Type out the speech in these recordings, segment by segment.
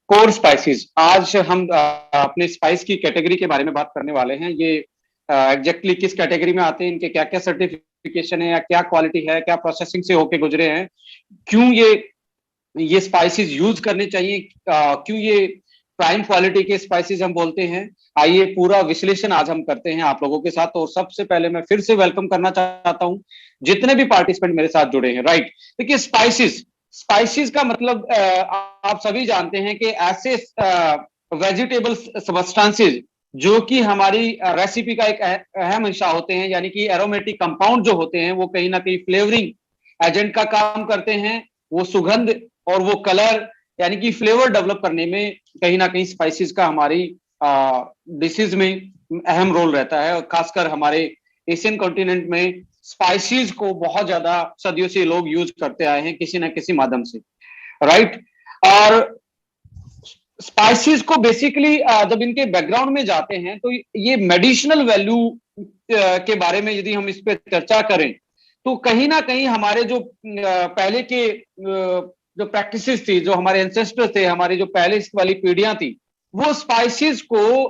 Core spices. आज हम अपने स्पाइस की कैटेगरी के बारे में बात करने वाले हैं। ये एग्जैक्टली किस कैटेगरी में आते हैं, इनके क्या क्या सर्टिफिकेशन है या क्या क्वालिटी है, क्या प्रोसेसिंग से होके गुजरे हैं, क्यों ये स्पाइसेस यूज करने चाहिए, क्यों ये प्राइम क्वालिटी के स्पाइसेस हम बोलते हैं। आइए पूरा विश्लेषण आज हम करते हैं आप लोगों के साथ। तो सबसे पहले मैं फिर से वेलकम करना चाहता हूं जितने भी पार्टिसिपेंट मेरे साथ जुड़े हैं। राइट, देखिए स्पाइसेस, स्पाइसेस का मतलब आप सभी जानते हैं कि ऐसे वेजिटेबल सब्सटेंसेस जो कि हमारी रेसिपी का एक अहम हिस्सा होते हैं, यानी कि एरोमेटिक कंपाउंड जो होते हैं वो कहीं ना कहीं फ्लेवरिंग एजेंट का काम करते हैं। वो सुगंध और वो कलर यानी कि फ्लेवर डेवलप करने में कहीं ना कहीं स्पाइसेस का हमारी डिशेज में अहम रोल रहता है। और खासकर हमारे एशियन कॉन्टिनेंट में स्पाइसेस को बहुत ज्यादा सदियों से लोग यूज करते आए हैं किसी ना किसी माध्यम से। राइट, और स्पाइसेस को बेसिकली जब इनके बैकग्राउंड में जाते हैं तो ये मेडिसिनल वैल्यू के बारे में यदि हम इस पे चर्चा करें तो कहीं ना कहीं हमारे जो पहले के जो प्रैक्टिसेस थी, जो हमारे एंसेस्टर थे, हमारी जो पहले वाली पीढ़ियां थी, वो स्पाइसेस को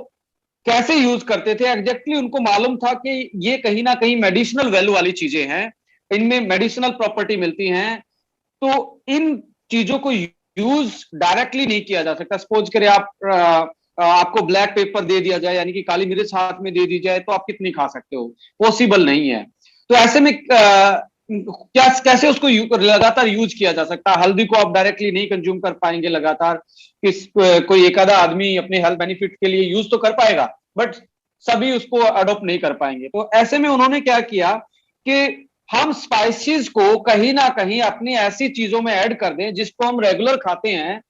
कैसे यूज करते थे एग्जैक्टली उनको मालूम था कि ये कहीं ना कहीं मेडिसिनल वैल्यू वाली चीजें हैं, इनमें मेडिसिनल प्रॉपर्टी मिलती हैं। तो इन चीजों को यूज डायरेक्टली नहीं किया जा सकता। सपोज करें आपको ब्लैक पेपर दे दिया जाए, यानी कि काली मिर्च हाथ में दे दी जाए, तो आप कितनी खा सकते हो? पॉसिबल नहीं है। तो ऐसे में क्या कैसे उसको लगातार यूज किया जा सकता है? हल्दी को आप डायरेक्टली नहीं कंज्यूम कर पाएंगे लगातार। कोई एक आधा आदमी अपने हेल्थ बेनिफिट के लिए यूज तो कर पाएगा, बट सभी उसको अडॉप्ट नहीं कर पाएंगे। तो ऐसे में उन्होंने क्या किया कि हम स्पाइसेस को कहीं ना कहीं अपनी ऐसी चीजों में ऐड कर दें जिसको हम रेगुलर खाते हैं,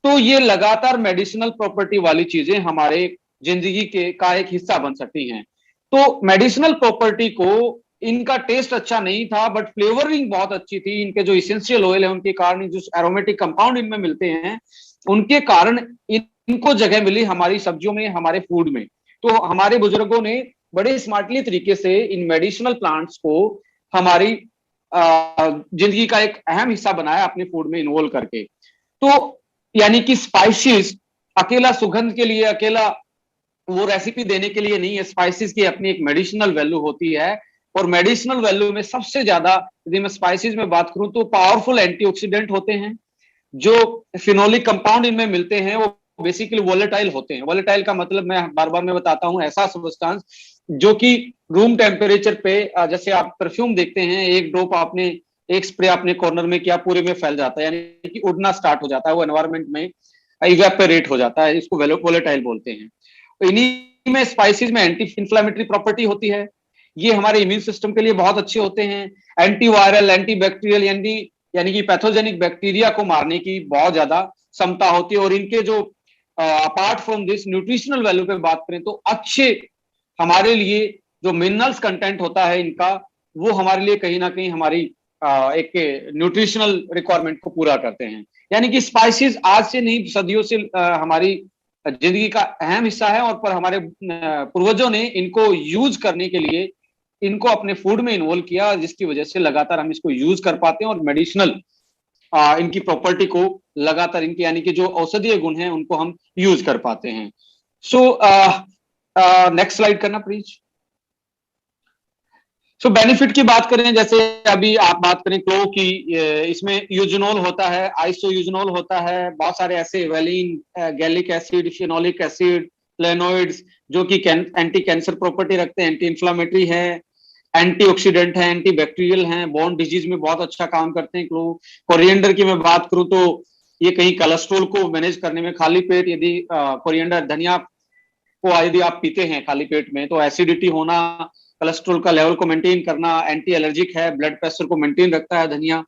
तो ये लगातार मेडिसिनल प्रॉपर्टी वाली चीजें हमारे जिंदगी के का एक हिस्सा बन सकती हैं। तो मेडिसिनल प्रॉपर्टी को, इनका टेस्ट अच्छा नहीं था बट फ्लेवरिंग बहुत अच्छी थी। इनके जो इसेंशियल ऑयल है उनके कारण, जो एरोमेटिक कंपाउंड इनमें मिलते हैं उनके कारण इनको जगह मिली हमारी सब्जियों में, हमारे फूड में। तो हमारे बुजुर्गों ने बड़े स्मार्टली तरीके से इन मेडिसिनल प्लांट्स को हमारी जिंदगी का एक अहम हिस्सा बनाया, अपने फूड में इन्वॉल्व करके। तो यानी कि स्पाइसेस अकेला सुगंध के लिए, अकेला वो रेसिपी देने के लिए नहीं है। स्पाइसेस की अपनी एक मेडिसिनल वैल्यू होती है, और मेडिसिनल वैल्यू में सबसे ज्यादा यदि मैं स्पाइसेस में बात करूं तो पावरफुल एंटीऑक्सीडेंट होते हैं। जो फिनोलिक कंपाउंड इनमें मिलते हैं वो बेसिकली वोलेटाइल होते हैं। वोलेटाइल का मतलब मैं बार बार मैं बताता हूं, ऐसा सब्सटेंस जो कि रूम टेम्परेचर पे, जैसे आप परफ्यूम देखते हैं, एक ड्रॉप आपने, एक स्प्रे आपने कॉर्नर में किया, पूरे में फैल जाता है, यानी कि उड़ना स्टार्ट हो जाता है, वो एनवायरमेंट में इवेपोरेट हो जाता है। इसको वोलेटाइल बोलते हैं। तो इन्हीं में स्पाइसेस में एंटी इंफ्लेमेटरी प्रॉपर्टी होती है। ये हमारे इम्यून सिस्टम के लिए बहुत अच्छे होते हैं। एंटीवायरल, एंटी बैक्टीरियल, यानी कि पैथोजेनिक बैक्टीरिया को मारने की बहुत ज्यादा क्षमता होती है। और इनके जो apart from this nutritional value पे बात करें तो अच्छे हमारे लिए जो मिनरल्स कंटेंट होता है इनका, वो हमारे लिए कहीं ना कहीं हमारी एक न्यूट्रिशनल रिक्वायरमेंट को पूरा करते हैं। यानी कि स्पाइसेस आज से नहीं, सदियों से हमारी जिंदगी का अहम हिस्सा है। और पर हमारे पूर्वजों ने इनको यूज करने के लिए इनको अपने फूड में इन्वॉल्व किया, जिसकी वजह से लगातार हम इसको यूज कर पाते हैं और मेडिसिनल इनकी प्रॉपर्टी को लगातार, इनके यानी कि जो औषधीय गुण हैं उनको हम यूज कर पाते हैं। सो नेक्स्ट स्लाइड करना प्लीज। सो बेनिफिट की बात करें, जैसे अभी आप बात करें क्लो की, इसमें यूजनोल होता है, आइसोयूजनोल होता है, बहुत सारे ऐसे vanillin, gallic acid, phenolic acid, flavonoids जो कि एंटी कैंसर प्रॉपर्टी रखते हैं, एंटी इंफ्लामेटरी है, एंटीऑक्सीडेंट है, एंटी बैक्टीरियल है, बोन डिजीज में बहुत अच्छा काम करते हैं क्लो। कोरिएंडर की मैं बात करूं तो ये कहीं कोलेस्ट्रॉल को मैनेज करने में, खाली पेट यदि कोरिएंडर, धनिया को यदि आप पीते हैं खाली पेट में, तो एसिडिटी होना, कोलेस्ट्रॉल का लेवल को मेंटेन करना, एंटी एलर्जिक है, ब्लड प्रेशर को मेंटेन रखता है धनिया।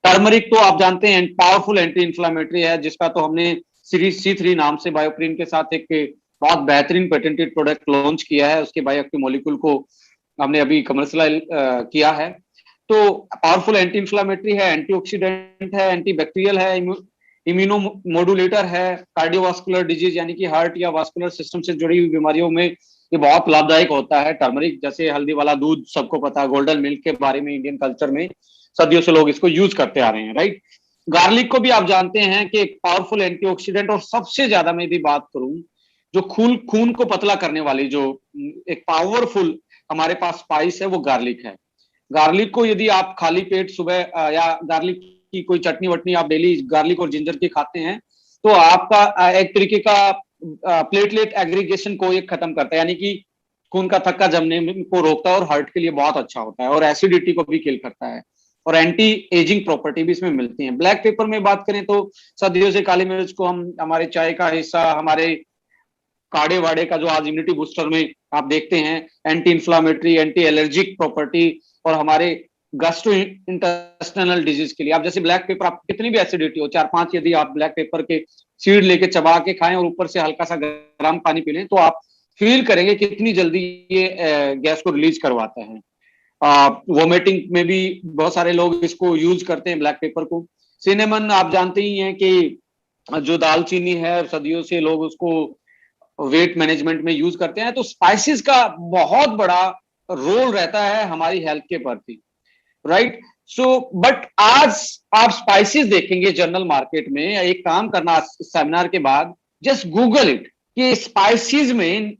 टर्मरिक तो आप जानते हैं पावरफुल एंटी इंफ्लेमेटरी है, जिसका तो हमने सीरीज C3 नाम से बायोप्रिन के साथ एक बहुत बेहतरीन पेटेंटेड प्रोडक्ट लॉन्च किया है। उसके बायोएक्टिव मॉलिक्यूल को हमने अभी कमर्शियलाइज किया है। तो पावरफुल एंटी इंफ्लेमेटरी है, एंटीऑक्सीडेंट है, एंटी बैक्टीरियल है, इम्यूनो मोडुलेटर है, कार्डियोवास्कुलर डिजीज यानी कि हार्ट या वास्कुलर सिस्टम से जुड़ी हुई बीमारियों में ये बहुत लाभदायक होता है। टर्मरिक, जैसे हल्दी वाला दूध सबको पता है, गोल्डन मिल्क के बारे में इंडियन कल्चर में सदियों से लोग इसको यूज करते आ रहे हैं। राइट, गार्लिक को भी आप जानते हैं कि एक पावरफुल एंटीऑक्सीडेंट, और सबसे ज्यादा मैं यदि बात करूं जो खून खून को पतला करने वाली जो एक पावरफुल हमारे पास स्पाइस है वो गार्लिक है। गार्लिक को यदि आप खाली पेट सुबह या गार्लिक की कोई चटनी वटनी आप डेली गार्लिक और जिंजर की खाते हैं तो आपका एक तरीके का प्लेटलेट एग्रीगेशन को ये खत्म करता है, यानी कि खून का थक्का जमने को रोकता है और हार्ट के लिए बहुत अच्छा होता है, और एसिडिटी को भी किल करता है, और एंटी एजिंग प्रॉपर्टी भी इसमें मिलती है। ब्लैक पेपर में बात करें तो सदियों से काली मिर्च को हम हमारे चाय का हिस्सा, हमारे काढ़े वाड़े का जो आज इम्यूनिटी बूस्टर में आप देखते हैं, anti inflammatory, anti allergic property, और हमारे गैस्ट्रो इंटेस्टिनल डिजीज के लिए आप जैसे ब्लैक पेपर, आप कितनी भी एसिडिटी हो 4-5 यदि आप ब्लैक पेपर के सीड लेके चबा के खाएं और ऊपर से हल्का सा गर्म पानी पी लें तो आप फील करेंगे कितनी जल्दी ये गैस को रिलीज करवाता है। वोमिटिंग में भी बहुत सारे लोग इसको यूज करते हैं ब्लैक पेपर को। सिनेमन आप जानते ही हैं कि जो दालचीनी है सदियों से लोग उसको वेट मैनेजमेंट में यूज करते हैं, तो स्पाइसेस का बहुत बड़ा रोल रहता है हमारी हेल्थ के प्रति, राइट। सो बट आज आप स्पाइसेस देखेंगे जनरल मार्केट में, एक काम करना सेमिनार के बाद, जस्ट गूगल इट कि स्पाइसेस में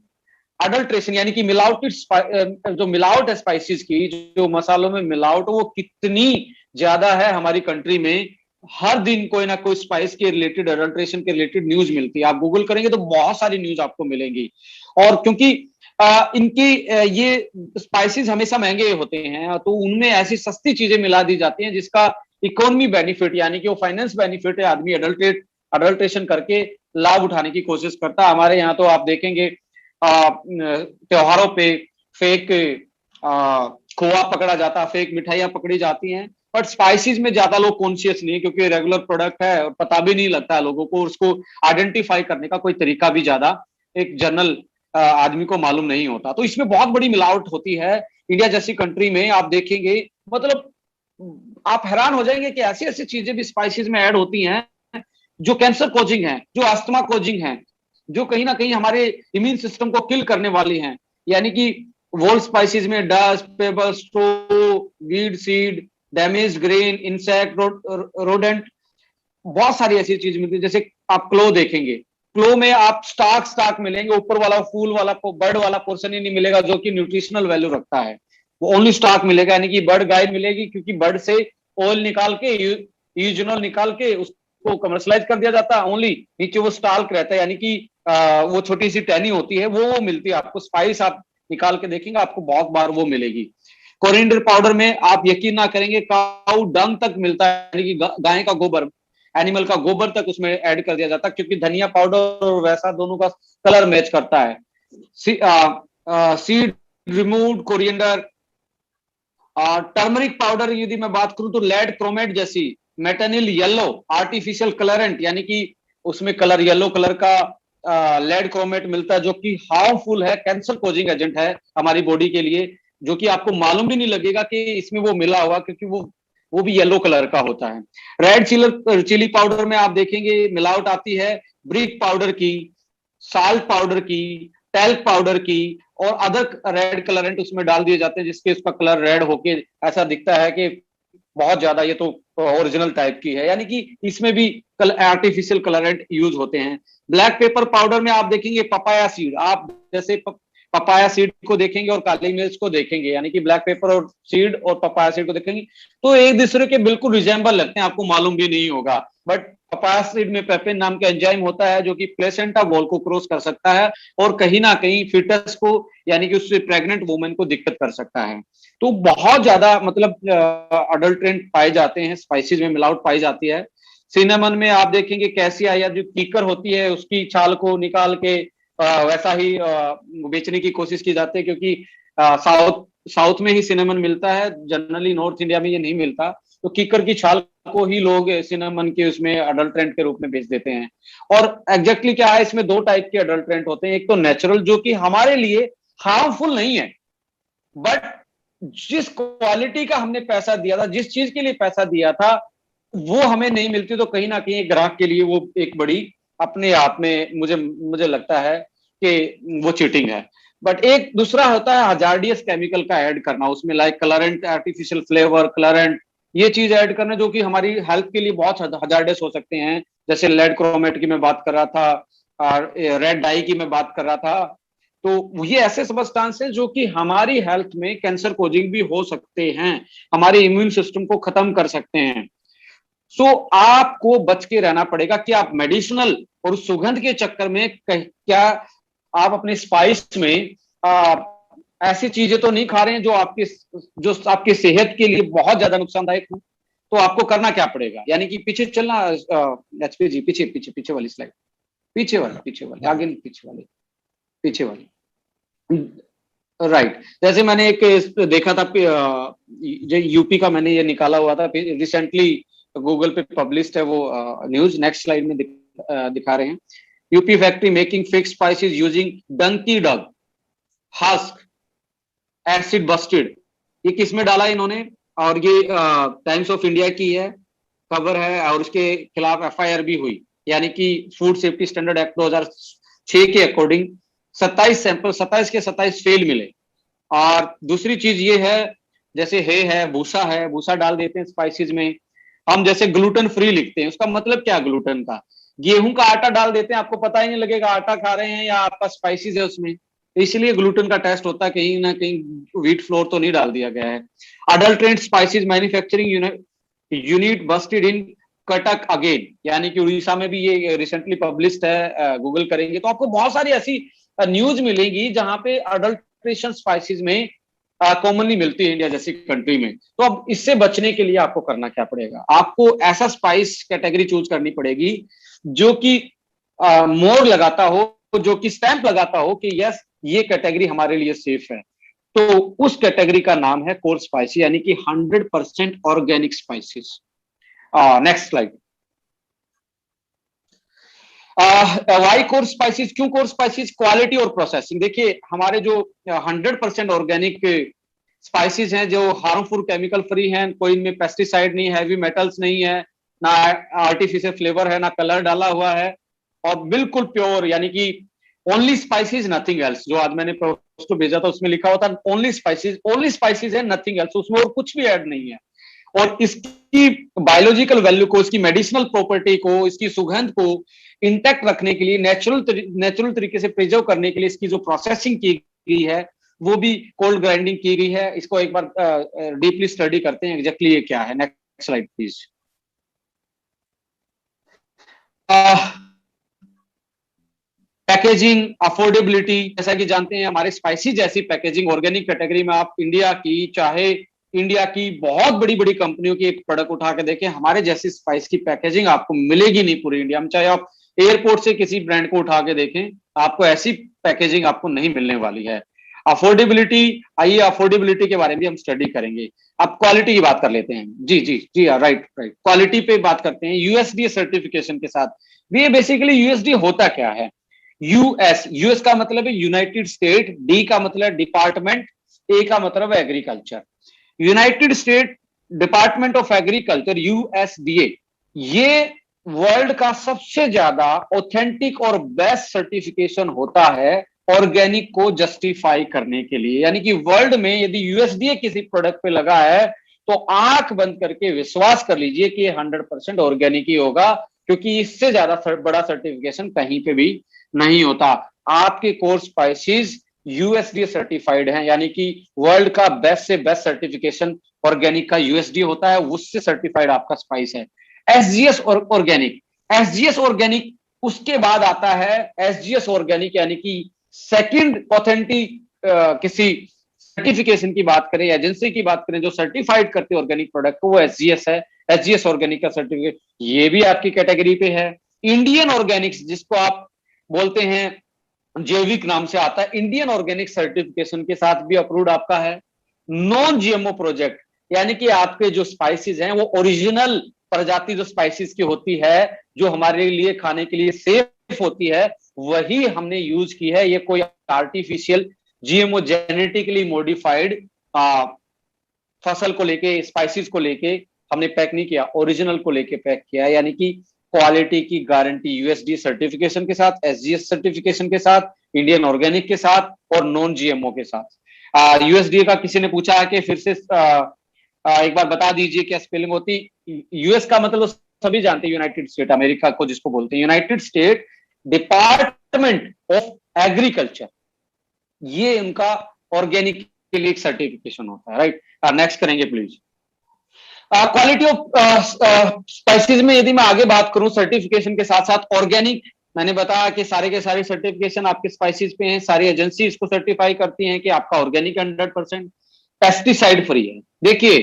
अडल्ट्रेशन यानी कि मिलावटी जो मिलावट है स्पाइसेस की, जो मसालों में मिलावट वो कितनी ज्यादा है हमारी कंट्री में। हर दिन कोई ना कोई स्पाइस के रिलेटेड, अडल्ट्रेशन के रिलेटेड न्यूज मिलती है। आप गूगल करेंगे तो बहुत सारी न्यूज आपको मिलेंगी, और क्योंकि इनकी ये स्पाइसेस हमेशा महंगे होते हैं तो उनमें ऐसी सस्ती चीजें मिला दी जाती हैं जिसका इकोनॉमी बेनिफिट यानी कि वो फाइनेंस बेनिफिट है, आदमी अडल्ट्रेशन करके लाभ उठाने की कोशिश करता है। हमारे यहाँ तो आप देखेंगे त्योहारों पे फेक खोआ पकड़ा जाता है, फेक मिठाइयां पकड़ी जाती हैं, बट स्पाइसेस में ज्यादा लोग कॉन्शियस नहीं है क्योंकि रेगुलर प्रोडक्ट है और पता भी नहीं लगता है लोगों को, उसको आइडेंटिफाई करने का कोई तरीका भी ज्यादा एक जनरल आदमी को मालूम नहीं होता। तो इसमें बहुत बड़ी मिलावट होती है। इंडिया जैसी कंट्री में आप देखेंगे, मतलब आप हैरान हो जाएंगे कि ऐसी ऐसी चीजें भी स्पाइसेस में ऐड होती हैं जो कैंसर कोजिंग है, जो अस्थमा कोजिंग है, जो कहीं ना कहीं हमारे इम्यून सिस्टम को किल करने वाली हैं। यानी कि वोल स्पाइसेस में dust, pepper, straw, weed seed, damage grain, insect, rodent, बहुत सारी ऐसी चीज मिलती है। जैसे आप क्लो देखेंगे, क्लो में आप स्टाक मिलेंगे, ऊपर वाला फूल वाला बर्ड वाला पोर्शन ही नहीं मिलेगा जो कि न्यूट्रिशनल वैल्यू रखता है, वो ओनली स्टाक मिलेगा, यानी कि बर्ड गाइड मिलेगी क्योंकि बर्ड से ऑयल निकाल के, यूजनॉल निकाल के उसको कमर्शलाइज कर दिया जाता है। ओनली नीचे वो स्टाल्क रहता है, यानी कि वो छोटी सी टहनी होती है, वो मिलती है आपको। स्पाइस आप निकाल के देखेंगे आपको बहुत बार वो मिलेगी। कोरिएंडर पाउडर में आप यकीन ना करेंगे काऊ डंग तक मिलता है, यानी कि गाय का गोबर, एनिमल का गोबर तक उसमें ऐड कर दिया जाता है क्योंकि धनिया पाउडर और वैसा दोनों का कलर मैच करता है। Seed removed coriander, turmeric powder यदि मैं बात करूं तो लेड क्रोमेट जैसी मेटानिल येलो आर्टिफिशियल कलरेंट, यानी कि उसमें कलर येलो कलर का लेड क्रोमेट मिलता है जो कि हार्मफुल है, कैंसर कोजिंग एजेंट है हमारी बॉडी के लिए, जो कि आपको मालूम भी नहीं लगेगा कि इसमें वो मिला हुआ क्योंकि वो भी येलो कलर का होता है। रेड चिली पाउडर में आप देखेंगे मिलावट आती है ब्रिक पाउडर की, साल्ट पाउडर की, टेल्क पाउडर की, और अदर रेड कलरेंट उसमें डाल दिए जाते हैं जिसके उसका कलर रेड होके ऐसा दिखता है कि बहुत ज्यादा ये तो ओरिजिनल टाइप की है, यानी कि इसमें भी आर्टिफिशियल कलरेंट यूज होते हैं। ब्लैक पेपर पाउडर में आप देखेंगे पपाया सीड, आप जैसे पपाया सीड को देखेंगे और काली मिर्च को देखेंगे, यानी कि ब्लैक पेपर और सीड और पपाया सीड को देखेंगे तो एक दूसरे के बिल्कुल रिजेंबल लगते हैं, आपको मालूम भी नहीं होगा। बट पपाया सीड में पेपिन नाम का एंजाइम होता है जो कि प्लेसेंटा वॉल को क्रॉस कर सकता है और कहीं ना कहीं फिटस को यानी कि उससे प्रेग्नेंट वुमेन को दिक्कत कर सकता है। तो बहुत ज्यादा मतलब अडल्ट्रेंट पाए जाते हैं, स्पाइसेस में मिलावट पाई जाती है। सिनेमन में आप देखेंगे कैसिया या जो कीकर होती है उसकी छाल को निकाल के वैसा ही बेचने की कोशिश की जाती है क्योंकि साउथ में ही सिनेमन मिलता है, जनरली नॉर्थ इंडिया में ये नहीं मिलता, तो कीकर की छाल को ही लोग सिनेमन के उसमें अडल्ट्रेंट के रूप में बेच देते हैं। और एग्जैक्टली क्या है, इसमें दो टाइप के अडल्ट्रेंट होते हैं, एक तो नेचुरल जो कि हमारे लिए हार्मफुल नहीं है, बट जिस क्वालिटी का हमने पैसा दिया था, जिस चीज के लिए पैसा दिया था वो हमें नहीं मिलती, तो कहीं ना कहीं ग्राहक के लिए वो एक बड़ी अपने आप में मुझे लगता है कि वो चीटिंग है। बट एक दूसरा होता है हजार्डियस केमिकल का ऐड करना उसमें, like colourant, artificial flavour, colourant, ये चीज ऐड करना जो कि हमारी हेल्थ के लिए बहुत हजार्डस हो सकते हैं, जैसे लेड क्रोमेट की मैं बात कर रहा था और रेड डाई की मैं बात कर रहा था। तो ये ऐसे सब्सटेंस हैं जो कि हमारी हेल्थ में कैंसर कोजिंग भी हो सकते हैं, हमारे इम्यून सिस्टम को खत्म कर सकते हैं। सो आपको बच के रहना पड़ेगा कि आप मेडिसिनल और सुगंध के चक्कर में क्या आप अपने स्पाइस में आ, ऐसी चीजें तो नहीं खा रहे हैं जो आपकी सेहत के लिए बहुत ज्यादा नुकसानदायक हो। तो आपको करना क्या पड़ेगा, यानी कि पीछे चलना, एचपी जी, पीछे पीछे पीछे वाली स्लाइड, पीछे वाली आगे नहीं, पीछे वाली राइट। जैसे मैंने एक देखा था, यूपी का मैंने ये निकाला हुआ था रिसेंटली, गूगल पे पब्लिश्ड है वो न्यूज। नेक्स्ट स्लाइड में दिखा रहे हैं, UP factory making fix spices using donkey dung husk acid busted. ये किसमें डाला इन्होंने, और ये टाइम्स ऑफ इंडिया की है खबर है, और उसके खिलाफ एफआईआर भी हुई। यानी कि फूड सेफ्टी स्टैंडर्ड एक्ट 2006 के अकॉर्डिंग 27 सैंपल, 27 के 27 फेल मिले। और दूसरी चीज ये है, जैसे है भूसा डाल देते हैं स्पाइसेस में। हम जैसे ग्लूटेन फ्री लिखते हैं, उसका मतलब क्या ग्लूटेन का, गेहूं का आटा डाल देते हैं, आपको पता ही नहीं लगेगा आटा खा रहे हैं या आपका स्पाइसेस है उसमें। इसलिए ग्लूटेन का टेस्ट होता है, कहीं ना कहीं व्हीट फ्लोर तो नहीं डाल दिया गया है। अडल्ट्रेट स्पाइसेस मैन्युफैक्चरिंग यूनिट बस्टेड इन कटक अगेन, यानी कि उड़ीसा में भी ये रिसेंटली पब्लिश्ड है, गूगल करेंगे तो आपको बहुत सारी ऐसी न्यूज मिलेगी जहां पे अडल्ट्रेशन स्पाइसेस में कॉमनली मिलती है इंडिया जैसी कंट्री में। तो अब इससे बचने के लिए आपको करना क्या पड़ेगा, आपको ऐसा स्पाइस कैटेगरी चूज करनी पड़ेगी जो कि मोड़ लगाता हो, जो कि स्टैंप लगाता हो कि यस ये कैटेगरी हमारे लिए सेफ है। तो उस कैटेगरी का नाम है कोर स्पाइस, यानी कि 100% organic spices. Next slide. Why core spices, क्यों कोर स्पाइसेस, क्वालिटी और प्रोसेसिंग। देखिए हमारे जो 100% ऑर्गेनिक स्पाइसेस हैं, जो हार्मफुल केमिकल फ्री हैं, कोई इनमें पेस्टिसाइड नहीं, हैवी मेटल्स नहीं है, ना आर्टिफिशियल फ्लेवर है, ना कलर डाला हुआ है, और बिल्कुल प्योर, यानी कि ओनली स्पाइसेस नथिंग एल्स। जो आज मैंने पोस्ट भेजा था उसमें लिखा हुआ था ओनली स्पाइसेस है, नथिंग एल्स, उसमें और कुछ भी ऐड नहीं है। और इसकी बायोलॉजिकल वैल्यू को, इसकी मेडिसिनल प्रॉपर्टी को, इसकी सुगंध को इंटैक्ट रखने के लिए, नेचुरल तरीके से प्रिजर्व करने के लिए इसकी जो प्रोसेसिंग की गई है वो भी कोल्ड ग्राइंडिंग की गई है। इसको एक बार डीपली स्टडी करते हैं एग्जैक्टली ये क्या है। Next slide please. Packaging, affordability, जैसा कि जानते हैं हमारे स्पाइसी जैसी पैकेजिंग ऑर्गेनिक कैटेगरी में आप इंडिया की, चाहे इंडिया की बहुत बड़ी बड़ी कंपनियों की एक प्रोडक्ट उठा के देखें, हमारे जैसी स्पाइस की पैकेजिंग आपको मिलेगी नहीं पूरी इंडिया में। चाहे आप एयरपोर्ट से किसी ब्रांड को उठा के देखें, आपको ऐसी पैकेजिंग आपको नहीं मिलने वाली है। अफोर्डेबिलिटी, आइए अफोर्डेबिलिटी के बारे में भी हम स्टडी करेंगे। अब क्वालिटी की बात कर लेते हैं। जी जी जी, राइट, क्वालिटी पे बात करते हैं। यूएसडीए सर्टिफिकेशन के साथ, ये बेसिकली यूएसडीए होता क्या है। यूएस का मतलब है यूनाइटेड स्टेट, डी का मतलब डिपार्टमेंट, ए का मतलब है agriculture. United state department of agriculture, USDA, ये वर्ल्ड का सबसे ज्यादा ऑथेंटिक और बेस्ट सर्टिफिकेशन होता है ऑर्गेनिक को जस्टिफाई करने के लिए। यानी कि वर्ल्ड में यदि यूएसडीए किसी प्रोडक्ट पे लगा है तो आंख बंद करके विश्वास कर लीजिए कि ये 100% ऑर्गेनिक ही होगा, क्योंकि इससे ज्यादा बड़ा सर्टिफिकेशन कहीं पे भी नहीं होता। आपके कोर स्पाइसेस यूएसडीए सर्टिफाइड हैं, यानी कि वर्ल्ड का बेस्ट से बेस्ट सर्टिफिकेशन ऑर्गेनिक का यूएसडीए होता है, उससे सर्टिफाइड आपका स्पाइस है। एसजीएस ऑर्गेनिक, एसजीएस ऑर्गेनिक उसके बाद आता है एसजीएस ऑर्गेनिक, यानी कि सेकंड ऑथेंटिक किसी सर्टिफिकेशन की बात करें, एजेंसी की बात करें जो सर्टिफाइड करती है ऑर्गेनिक प्रोडक्ट को, वो एसजीएस है। एसजीएस ऑर्गेनिक का सर्टिफिकेट ये भी आपकी कैटेगरी पे है। इंडियन ऑर्गेनिक्स, जिसको आप बोलते हैं जैविक नाम से आता है, इंडियन ऑर्गेनिक सर्टिफिकेशन के साथ भी अप्रूव्ड आपका है। नॉन जीएमओ प्रोजेक्ट, यानी कि आपके जो स्पाइसेस हैं वो ओरिजिनल प्रजाति जो स्पाइसेस की होती है, जो हमारे लिए खाने के लिए सेफ होती है, वही हमने यूज की है। ये कोई आर्टिफिशियल जीएमओ जेनेटिकली मॉडिफाइड फसल को लेके, स्पाइसेस को लेके हमने पैक नहीं किया, ओरिजिनल को लेके पैक किया है। यानी कि क्वालिटी की गारंटी यूएसडी सर्टिफिकेशन के साथ, एसजीएस सर्टिफिकेशन के साथ, इंडियन ऑर्गेनिक के साथ और नॉन जीएमओ के साथ। यूएसडी का किसी ने पूछा है कि फिर से एक बार बता दीजिए क्या स्पेलिंग होती। यूएस का मतलब सभी जानते हैं, यूनाइटेड स्टेट, अमेरिका को जिसको बोलते हैं United state department of agriculture, ये उनका ऑर्गेनिक के लिए एक सर्टिफिकेशन होता है, राइट। नेक्स्ट करेंगे प्लीज। क्वालिटी ऑफ स्पाइसेस में यदि मैं आगे बात करूं सर्टिफिकेशन के साथ साथ ऑर्गेनिक, मैंने बताया कि सारे के सारे सर्टिफिकेशन आपके स्पाइसेस पे हैं, सारी एजेंसी इसको सर्टिफाई करती हैं कि आपका ऑर्गेनिक 100% पेस्टिसाइड फ्री है। देखिए,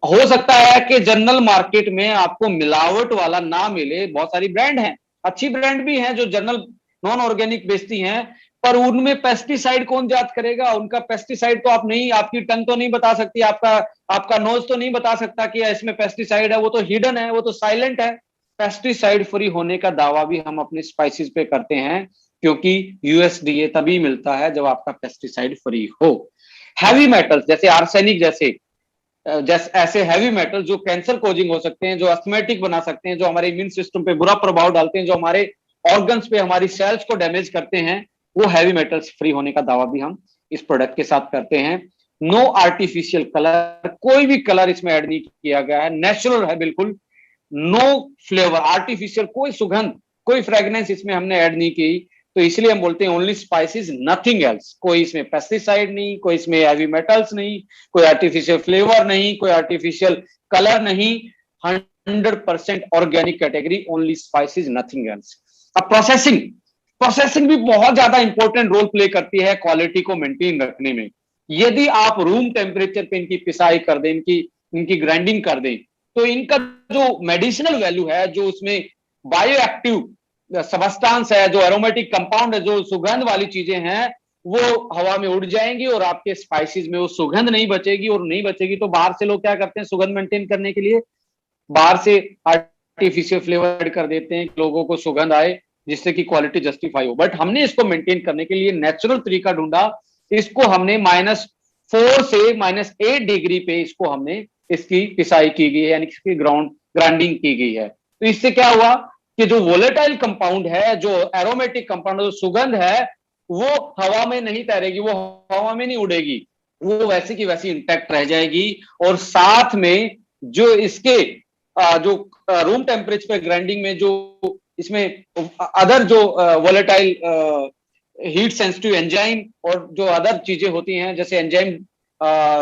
हो सकता है कि जनरल मार्केट में आपको मिलावट वाला ना मिले, बहुत सारी ब्रांड हैं, अच्छी ब्रांड भी हैं जो जनरल नॉन ऑर्गेनिक बेचती हैं, पर उनमें पेस्टिसाइड कौन जांच करेगा? उनका पेस्टिसाइड तो आप नहीं, आपकी टंग तो नहीं बता सकती, आपका आपका नोज तो नहीं बता सकता कि इसमें पेस्टिसाइड है, वो तो हिडन है, वो तो साइलेंट है। पेस्टिसाइड फ्री होने का दावा भी हम अपने स्पाइसेस पे करते हैं, क्योंकि यूएसडीए तभी मिलता है जब आपका पेस्टिसाइड फ्री हो। हैवी मेटल्स जैसे आर्सेनिक जैसे ऐसे हैवी मेटल जो कैंसर कोजिंग हो सकते हैं, जो अस्थमेटिक बना सकते हैं, जो हमारे इम्यून सिस्टम पे बुरा प्रभाव डालते हैं, जो हमारे ऑर्गन्स पे, हमारी सेल्स को डैमेज करते हैं, वो हैवी मेटल्स फ्री होने का दावा भी हम इस प्रोडक्ट के साथ करते हैं। नो आर्टिफिशियल कलर, कोई भी कलर इसमें ऐड नहीं किया गया है, नेचुरल है बिल्कुल। नो फ्लेवर, आर्टिफिशियल कोई सुगंध, कोई फ्रेग्रेंस इसमें हमने ऐड नहीं की, तो इसलिए हम बोलते हैं ओनली स्पाइसेस नथिंग एल्स। कोई इसमें पेस्टिसाइड नहीं, कोई इसमें हैवी मेटल्स नहीं, कोई आर्टिफिशियल फ्लेवर नहीं, कोई आर्टिफिशियल कलर नहीं, 100% organic category, only spices nothing else. अब प्रोसेसिंग, प्रोसेसिंग भी बहुत ज्यादा इंपॉर्टेंट रोल प्ले करती है क्वालिटी को मेंटेन रखने में। यदि आप रूम टेम्परेचर पे इनकी पिसाई कर दें, इनकी इनकी ग्राइंडिंग कर दें, तो इनका जो मेडिसिनल वैल्यू है, जो उसमें बायो एक्टिव सबस्टांस है, जो एरोमेटिक कंपाउंड है, जो सुगंध वाली चीजें हैं, वो हवा में उड़ जाएंगी और आपके स्पाइसेस में वो सुगंध नहीं बचेगी। और नहीं बचेगी तो बाहर से लोग क्या करते हैं, सुगंध मेंटेन करने के लिए बाहर से आर्टिफिशियल फ्लेवर कर देते हैं, लोगों को सुगंध आए, जिससे कि क्वालिटी जस्टिफाई हो। बट हमने इसको मेंटेन करने के लिए नेचुरल तरीका ढूंढा। इसको हमने -4 से -8 डिग्री पे इसको हमने इसकी पिसाई की गई है, यानी इसकी ग्राइंडिंग की गई है। तो इससे क्या हुआ कि जो वोलेटाइल कंपाउंड है, जो एरोमेटिक कंपाउंड, जो सुगंध है, वो हवा में नहीं तैरेगी, वो हवा में नहीं उड़ेगी, वो वैसी की वैसी इंटैक्ट रह जाएगी। और साथ में जो इसके जो रूम टेम्परेचर पे ग्राइंडिंग में जो इसमें अदर जो वोलेटाइल हीट सेंसिटिव एंजाइम और जो अदर चीजें होती हैं, जैसे एंजाइम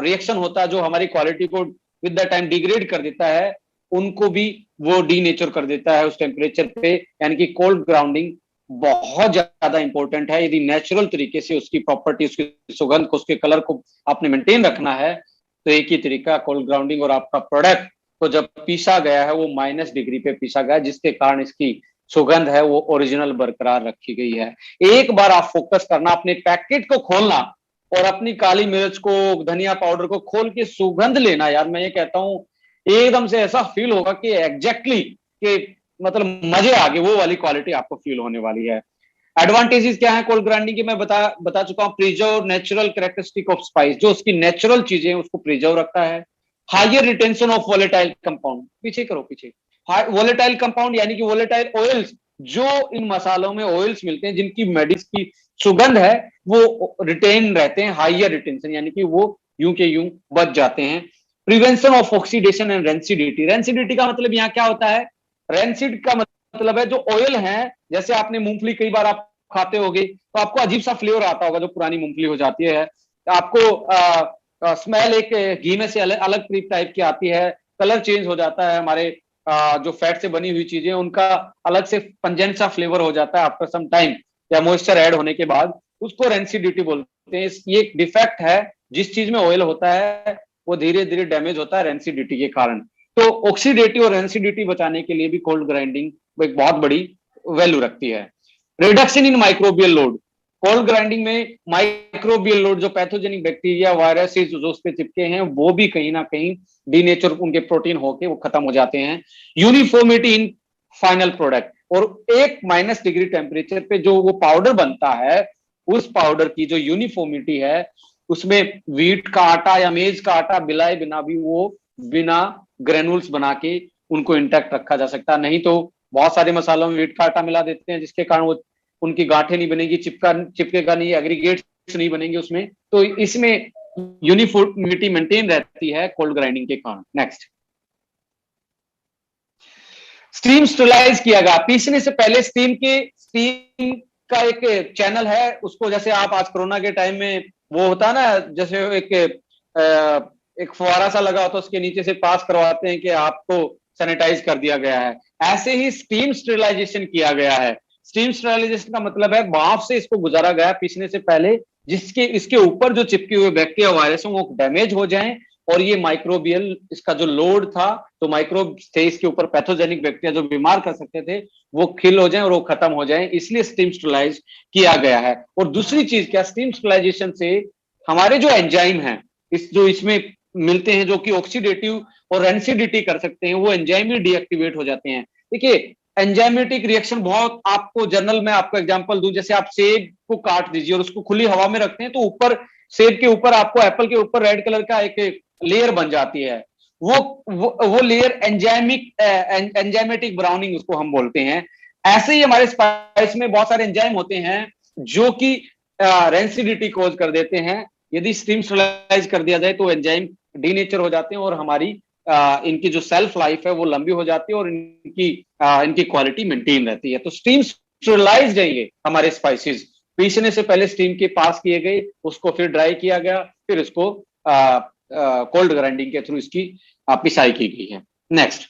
रिएक्शन होता है जो हमारी क्वालिटी को विद द टाइम डिग्रेड कर देता है, उनको भी वो डीनेचर कर देता है उस टेम्परेचर पे। यानी कि कोल्ड ग्राउंडिंग बहुत ज्यादा इंपॉर्टेंट है। यदि नेचुरल तरीके से उसकी प्रॉपर्टी, उसकी सुगंध को, उसके कलर को आपने मेंटेन रखना है, तो एक ही तरीका कोल्ड ग्राउंडिंग। और आपका प्रोडक्ट को जब पीसा गया है वो -डिग्री पे पीसा गया है, जिसके कारण इसकी सुगंध है वो ओरिजिनल बरकरार रखी गई है। एक बार आप फोकस करना, अपने पैकेट को खोलना और अपनी काली मिर्च को, धनिया पाउडर को खोल के सुगंध लेना, यार मैं ये कहता हूं एकदम से ऐसा फील होगा कि एग्जैक्टली कि मतलब मजे आ गए, वो वाली क्वालिटी आपको फील होने वाली है। एडवांटेजेस क्या है कोल्ड ग्राइंडिंग के, मैं बता चुका हूं। Preserve natural characteristic of spice, जो उसकी नेचुरल चीजें उसको प्रिजर्व रखता है। Higher retention of volatile compound, पीछे करो पीछे, वोलेटाइल कंपाउंड यानी कि वोलेटाइल ऑयल्स, जो इन मसालों में ऑयल्स मिलते हैं जिनकी मेडिसिन की सुगंध है, वो रिटेन रहते हैं, हाइयर रिटेंशन, यानी कि वो यूं के यूं बच जाते हैं। Prevention of oxidation and rancidity, rancidity का मतलब यहाँ क्या होता है? रेंसिड का मतलब है जो ऑयल है, जैसे आपने मूंगफली कई बार आप खाते होगे तो आपको अजीब सा फ्लेवर आता होगा, जो पुरानी मूंगफली हो जाती है, आपको स्मेल एक घी में से अलग टाइप की आती है, कलर चेंज हो जाता है, हमारे जो फैट से बनी हुई चीजें उनका अलग से पंजेंट सा फ्लेवर हो जाता है आफ्टर सम टाइम, या मॉइस्चर ऐड होने के बाद, उसको रेंसिडिटी बोलते हैं। ये एक डिफेक्ट है, जिस चीज में ऑयल होता है वो धीरे धीरे डैमेज होता है रेंसिडिटी के कारण। तो ऑक्सीडेटिव और रेंसिडिटी बचाने के लिए भी कोल्ड ग्राइंडिंग एक बहुत बड़ी वैल्यू रखती है। Reduction in microbial load, cold grinding में माइक्रोबियल लोड, जो पैथोजेनिक बैक्टीरिया, वायरसेस जो उस पे चिपके हैं, वो भी कहीं ना कहीं डीनेचर, उनके प्रोटीन होके वो खत्म हो जाते हैं। यूनिफॉर्मिटी इन फाइनल प्रोडक्ट, और एक -डिग्री टेम्परेचर पे जो वो पाउडर बनता है, उस पाउडर की जो यूनिफॉर्मिटी है, उसमें व्हीट का आटा या मेज का आटा मिलाए बिना भी वो बिना ग्रेनुल्स बना के उनको इंटैक्ट रखा जा सकता है। नहीं तो बहुत सारे मसालों में व्हीट का आटा मिला देते हैं, जिसके कारण वो उनकी गांठें नहीं बनेगी, चिपकेगा नहीं, एग्रीगेट्स नहीं बनेंगे उसमें। तो इसमें यूनिफॉर्मिटी मेंटेन रहती है कोल्ड ग्राइंडिंग के कारण। नेक्स्ट, स्टीम स्टरलाइज किया गया। पीसने से पहले स्टीम का एक चैनल है, उसको जैसे आप आज कोरोना के टाइम में वो होता है ना, जैसे एक फुहारा सा लगा होता है, उसके नीचे से पास करवाते हैं कि आपको सैनिटाइज कर दिया गया है, ऐसे ही स्टीम स्टरलाइजेशन किया गया है। स्टीम स्टरलाइजेशन का मतलब है भाप से इसको गुजारा गया पीसने से पहले, जिसके इसके ऊपर जो चिपके हुए बैक्टीरिया वायरस वो डैमेज हो जाएं, और ये माइक्रोबियल इसका जो लोड था, तो माइक्रोब थे इसके ऊपर पैथोजेनिक बैक्टीरिया जो बीमार कर सकते थे, वो किल हो जाएं और वो खत्म हो जाएं, इसलिए स्टीम स्टरलाइज किया गया है। और दूसरी चीज क्या, स्टीम स्टरलाइजेशन से हमारे जो एंजाइम हैं जो इसमें मिलते हैं, जो कि ऑक्सीडेटिव और रेंसिडिटी कर सकते हैं, वो एंजाइम भी डीएक्टिवेट हो जाते हैं। देखिए, एंजाइमेटिक रिएक्शन बहुत, आपको जर्नल में आपको एग्जांपल दूं, जैसे आप सेब को काट दीजिए और उसको खुली हवा में रखते हैं, तो ऊपर सेब के ऊपर आपको एप्पल के ऊपर रेड कलर का एक लेयर बन जाती है। वो लेयर एंजाइमेटिक ब्राउनिंग उसको हम बोलते हैं। ऐसे ही हमारे स्पाइस में बहुत सारे एंजाइम होते हैं जो कि रेंसिडिटी कॉज कर देते हैं। यदि स्टीम स्टरलाइज कर दिया जाए तो एंजाइम डीनेचर हो जाते हैं और हमारी इनकी जो सेल्फ लाइफ है वो लंबी हो जाती है और इनकी क्वालिटी मेंटेन रहती है। तो स्टीम स्टरलाइज जाएंगे हमारे स्पाइसेस, पीसने से पहले स्टीम के पास किए गए, उसको फिर ड्राई किया गया, फिर इसको कोल्ड ग्राइंडिंग के थ्रू इसकी पिसाई की गई है। Next,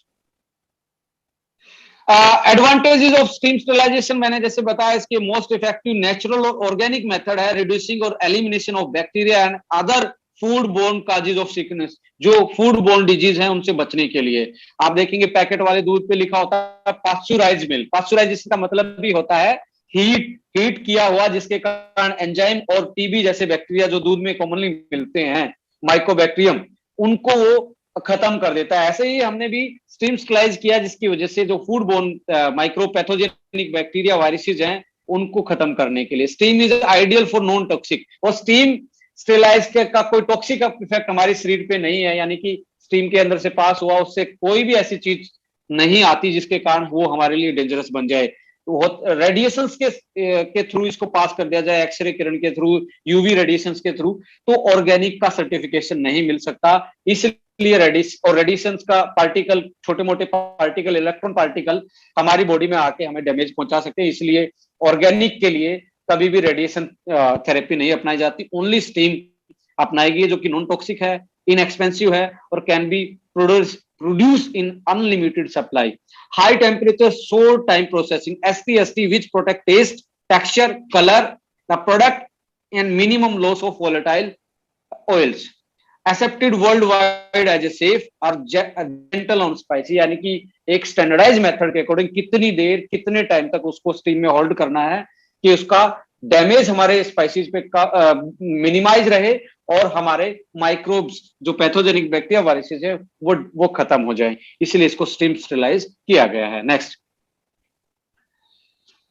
advantages of steam sterilisation मैंने जैसे बताया, इसके मोस्ट इफेक्टिव नेचुरल और ऑर्गेनिक मेथड है रिड्यूसिंग और elimination of bacteria and other food borne causes of sickness, जो फूड बोर्न डिजीज हैं उनसे बचने के लिए। आप देखेंगे पैकेट वाले दूध पे लिखा होता है पास्चुराइज मिल्क। पास्चुराइजेशन का मतलब भी होता है हीट किया हुआ, जिसके कारण एंजाइम और टीबी जैसे बैक्टीरिया जो दूध में कॉमनली मिलते हैं, माइकोबैक्टीरियम, उनको वो खत्म कर देता है। ऐसे ही हमने भी स्टीम स्टरलाइज किया, जिसकी वजह से जो फूड बोर्न माइक्रोपैथोजेनिक बैक्टीरिया वायरसेस हैं उनको खत्म करने के लिए। Steam is ideal for non toxic, और स्टीम स्टरलाइज का कोई टॉक्सिक इफेक्ट हमारे शरीर पे नहीं है, यानी कि स्टीम के अंदर से पास हुआ उससे कोई भी ऐसी चीज नहीं आती जिसके कारण वो हमारे लिए डेंजरस बन जाए। तो रेडिएशंस के थ्रू इसको पास कर दिया जाए, एक्सरे किरण के थ्रू, यूवी रेडिएशंस के थ्रू, तो ऑर्गेनिक का सर्टिफिकेशन नहीं मिल सकता। इसलिए रेडिएशंस का पार्टिकल, छोटे मोटे पार्टिकल, इलेक्ट्रॉन पार्टिकल हमारी बॉडी में आके हमें डैमेज पहुंचा सकते हैं। इसलिए ऑर्गेनिक के लिए कभी भी रेडिएशन थेरेपी नहीं अपनाई जाती, ओनली स्टीम अपनाएगी, जो कि नॉन टॉक्सिक है, इनएक्सपेंसिव है और can be produce in unlimited supply. High temperature short time processing STST which protect taste, texture, color the product and minimum loss of volatile oils. Accepted worldwide as a safe or gentle on spicy, यानी कि एक standardise method के according कितनी देर कितने time तक उसको steam में hold करना है कि उसका डैमेज हमारे स्पाइसेस पे मिनिमाइज रहे और हमारे माइक्रोब्स जो पैथोजेनिक बैक्टीरिया वायरसेस है वो खत्म हो जाए, इसलिए इसको स्टीम स्टरलाइज किया गया है। Next,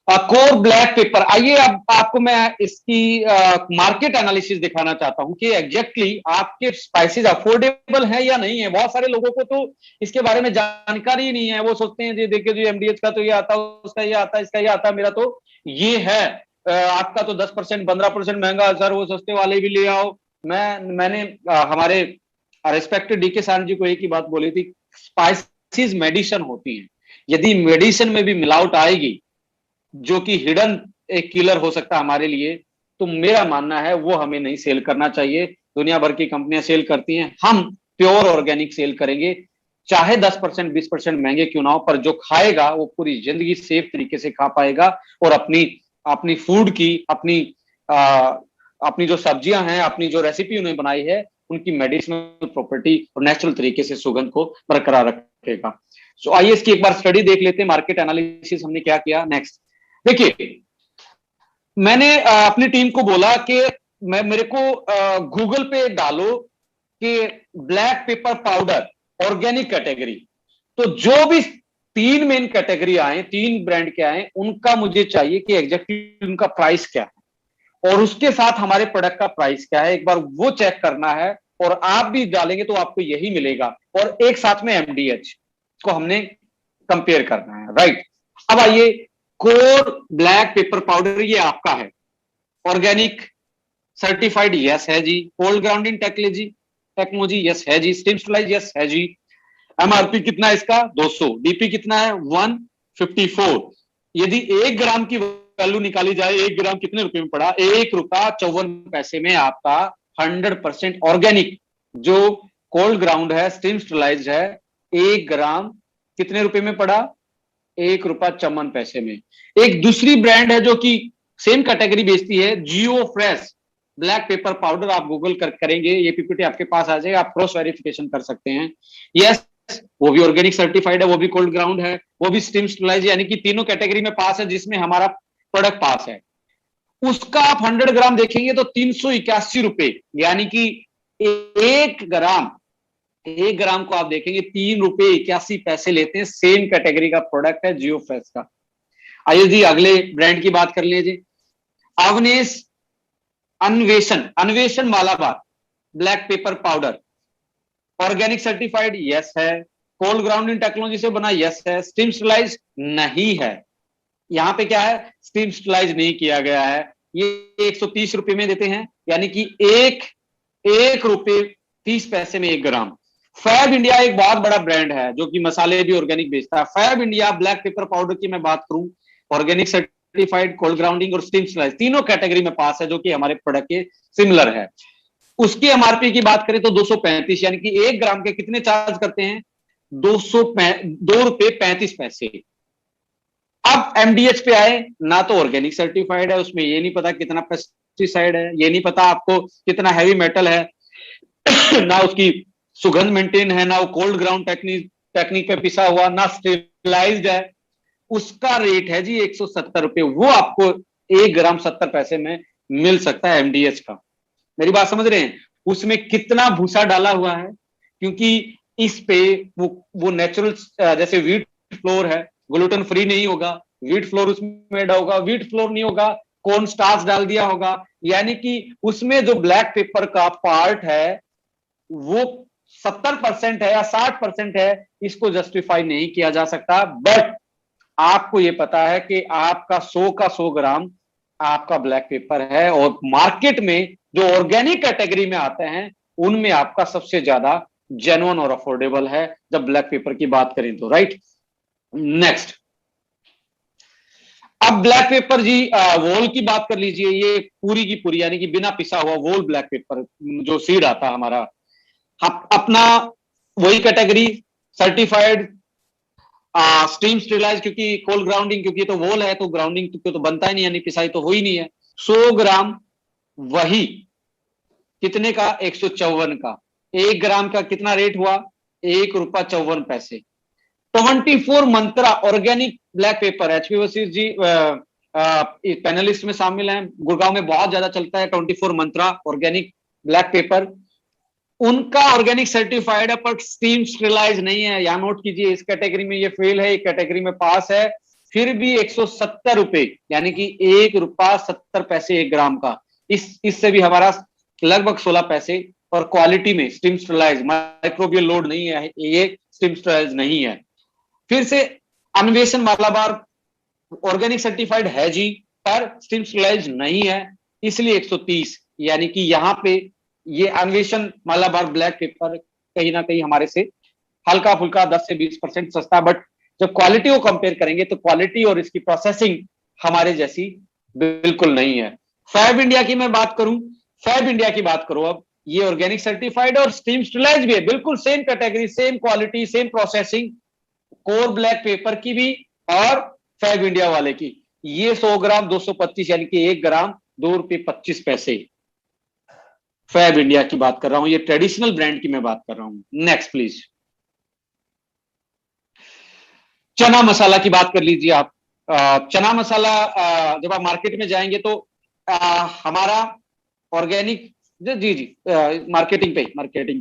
core black pepper. आइए अब आपको मैं इसकी मार्केट एनालिसिस दिखाना चाहता हूं कि एग्जैक्टली आपके स्पाइसेस अफोर्डेबल है या नहीं है। बहुत सारे लोगों को तो इसके बारे में जानकारी ही नहीं है, वो सोचते हैं जी देखिए जी एमडीएच का तो ये आता है, उसका ये आता है, इसका ये आता है, मेरा तो ये है, आपका तो 10% 15% महंगा सर, वो सस्ते वाले भी ले आओ। मैंने हमारे रेस्पेक्टेड डीके साहब जी को एक ही बात बोली थी, स्पाइसेस मेडिसिन होती हैं, यदि मेडिसिन में भी मिलावट आएगी जो कि हिडन एक किलर हो सकता है हमारे लिए, तो मेरा मानना है वो हमें नहीं सेल करना चाहिए। दुनिया भर की कंपनियां सेल करती हैं, हम प्योर ऑर्गेनिक सेल करेंगे, चाहे 10% 20% महंगे क्यों ना हो, पर जो खाएगा वो पूरी जिंदगी सेफ तरीके से खा पाएगा और अपनी फूड की अपनी जो सब्जियां हैं, अपनी जो रेसिपी उन्होंने बनाई है, उनकी मेडिसिनल प्रॉपर्टी और नेचुरल तरीके से सुगंध को बरकरार रखेगा। सो आइए इसकी एक बार स्टडी देख लेते हैं, मार्केट एनालिसिस हमने क्या किया। नेक्स्ट देखिए, मैंने अपनी टीम को बोला कि मेरे को गूगल पे डालो कि black pepper powder organic category, तो जो भी 3 मेन कैटेगरी आए, 3 ब्रांड के आए, उनका मुझे चाहिए कि एग्जैक्टली उनका प्राइस क्या है और उसके साथ हमारे प्रोडक्ट का प्राइस क्या है, एक बार वो चेक करना है। और आप भी डालेंगे तो आपको यही मिलेगा, और एक साथ में एमडीएच को हमने कंपेयर करना है, राइट। अब आइए, कोर ब्लैक पेपर पाउडर ये आपका है, ऑर्गेनिक सर्टिफाइड यस है जी। कोल्ड ग्राउंडिंग टेक्नोलॉजी यस है जी। स्टीम स्टरलाइज यस है जी। एमआरपी कितना है इसका 200, डीपी कितना है 154। यदि 1 ग्राम की वैल्यू निकाली जाए, 1 ग्राम कितने रुपए में पड़ा, 1 रुपया 54 पैसे में आपका 100% ऑर्गेनिक जो कोल्ड ग्राउंड है, स्टीम स्टरलाइज है, 1 ग्राम कितने रुपए में पड़ा, 1 रुपया 54 पैसे में। एक दूसरी ब्रांड है जो कि सेम कैटेगरी बेचती है, जियो फ्रेश ब्लैक पेपर पाउडर। आप गूगल करेंगे, ये पीपीटी आपके पास आ जाएगा, आप क्रॉस वेरिफिकेशन कर सकते हैं। यस, वो भी ऑर्गेनिक सर्टिफाइड है, वो भी कोल्ड ग्राउंड है, वो भी स्टीम स्टरलाइज, यानी कि तीनों कैटेगरी में पास है, जिसमें हमारा प्रोडक्ट पास है। उसका आप 100 ग्राम देखेंगे तो 381 रुपए, यानी कि 1 ग्राम, 1 ग्राम को आप देखेंगे 3 रुपए 81 पैसे लेते हैं। सेम कैटेगरी का प्रोडक्ट है जियो फ्रेश का। आइए जी अगले ब्रांड की बात कर लीजिए। अवनेश अन्वेषण Malabar black pepper powder, organic certified yes है, कोल्ड ग्राउंडिंग टेक्नोलॉजी से बना यस है, स्टीम स्टरलाइज नहीं है। यहां पे क्या है, स्टीम स्टरलाइज नहीं किया गया है। ये 130 रुपए में देते हैं, यानी कि 1 रुपए 30 पैसे में 1 ग्राम। फैब इंडिया एक बहुत बड़ा ब्रांड है जो कि मसाले भी ऑर्गेनिक बेचता है। Fabindia black pepper powder की मैं बात करूं, ऑर्गेनिक सर्टिफाइड, कोल्ड ग्राउंडिंग और स्टीम स्टरलाइज तीनों कैटेगरी में पास है, जो कि हमारे प्रोडक्ट के सिमिलर है। उसकी एमआरपी की बात करें तो 235, यानी कि 1 ग्राम के कितने चार्ज करते हैं, 2 रुपए 35 पैसे। अब एमडीएच पे आए, ना तो ऑर्गेनिक सर्टिफाइड है, उसमें ये नहीं पता कितना पेस्टिसाइड है, ये नहीं पता आपको कितना हैवी मेटल है, ना उसकी सुगंध मेंटेन है, ना वो कोल्ड ग्राउंड टेक्निक पे पिसा हुआ, ना स्टेबलाइज्ड है। उसका रेट है जी 170 रुपए, वो आपको 1 ग्राम 70 पैसे में मिल सकता है एमडीएच का। मेरी बात समझ रहे हैं, उसमें कितना भूसा डाला हुआ है, क्योंकि इस पे वो नेचुरल, जैसे व्हीट फ्लोर है, ग्लूटेन फ्री नहीं होगा, व्हीट फ्लोर उसमें ऐड होगा, व्हीट फ्लोर नहीं होगा, कॉर्न स्टार्च डाल दिया होगा, यानी कि उसमें जो ब्लैक पेपर का पार्ट है वो 70% है या 60% है, इसको जस्टिफाई नहीं किया जा सकता। बट आपको ये पता है कि आपका 100 का 100 ग्राम आपका ब्लैक पेपर है, और मार्केट में जो ऑर्गेनिक कैटेगरी में आते हैं उनमें आपका सबसे ज्यादा जेन्युइन और अफोर्डेबल है, जब ब्लैक पेपर की बात करें तो। Right, next. अब ब्लैक पेपर जी वोल की बात कर लीजिए। ये पूरी की पूरी, यानी कि बिना पिसा हुआ वोल ब्लैक पेपर जो सीड आता हमारा, अपना वही कैटेगरी, सर्टिफाइड, स्टीम स्टरलाइज, क्योंकि कोल्ड ग्राउंडिंग, क्योंकि तो वोल है तो ग्राउंडिंग तो बनता ही नहीं, यानी पिसाई तो हो ही नहीं है। 100 ग्राम वही कितने का, 154 का। 1 ग्राम का कितना रेट हुआ, 1 रुपया 54 पैसे। 24 मंत्रा organic black pepper, HP Wasir जी पैनलिस्ट में शामिल हैं, गुड़गांव में बहुत ज्यादा चलता है 24 मंत्रा ऑर्गेनिक ब्लैक पेपर। उनका ऑर्गेनिक सर्टिफाइड है पर स्टीम स्टरलाइज नहीं है, यहां नोट कीजिए, इस कैटेगरी में ये फेल है, एक कैटेगरी में पास है। फिर भी 170 रुपए, यानी कि 1 रुपया 70 पैसे 1 ग्राम का, इससे भी हमारा लगभग 16 पैसे। और क्वालिटी में स्टीम स्टरलाइज, माइक्रोबियल लोड नहीं है, ये स्टीम स्टरलाइज नहीं है। फिर से अन्वेषण मालाबार ऑर्गेनिक सर्टिफाइड है जी, पर स्टीम स्टरलाइज नहीं है, इसलिए 130, यानी कि यहां पे ये अन्वेषण मालाबार ब्लैक पेपर कहीं ना कहीं हमारे से हल्का फुल्का 10 से 20% सस्ता, बट जब क्वालिटी को कंपेयर करेंगे तो क्वालिटी और इसकी प्रोसेसिंग हमारे जैसी बिल्कुल नहीं है। फैब इंडिया की मैं बात करूं, फैब इंडिया की बात करूं, अब ये ऑर्गेनिक सर्टिफाइड और स्टीम स्टरलाइज भी है, बिल्कुल same category, same quality, same processing, core black pepper की भी और फैब इंडिया वाले की। ये 100 ग्राम 225, यानी कि 1 ग्राम 2 रुपये 25 पैसे। फैब इंडिया की बात कर रहा हूं, ये ट्रेडिशनल ब्रांड की मैं बात कर रहा हूं। Next please. चना मसाला की बात कर लीजिए आप। चना मसाला जब आप मार्केट में जाएंगे तो हमारा ऑर्गेनिक, जी जी मार्केटिंग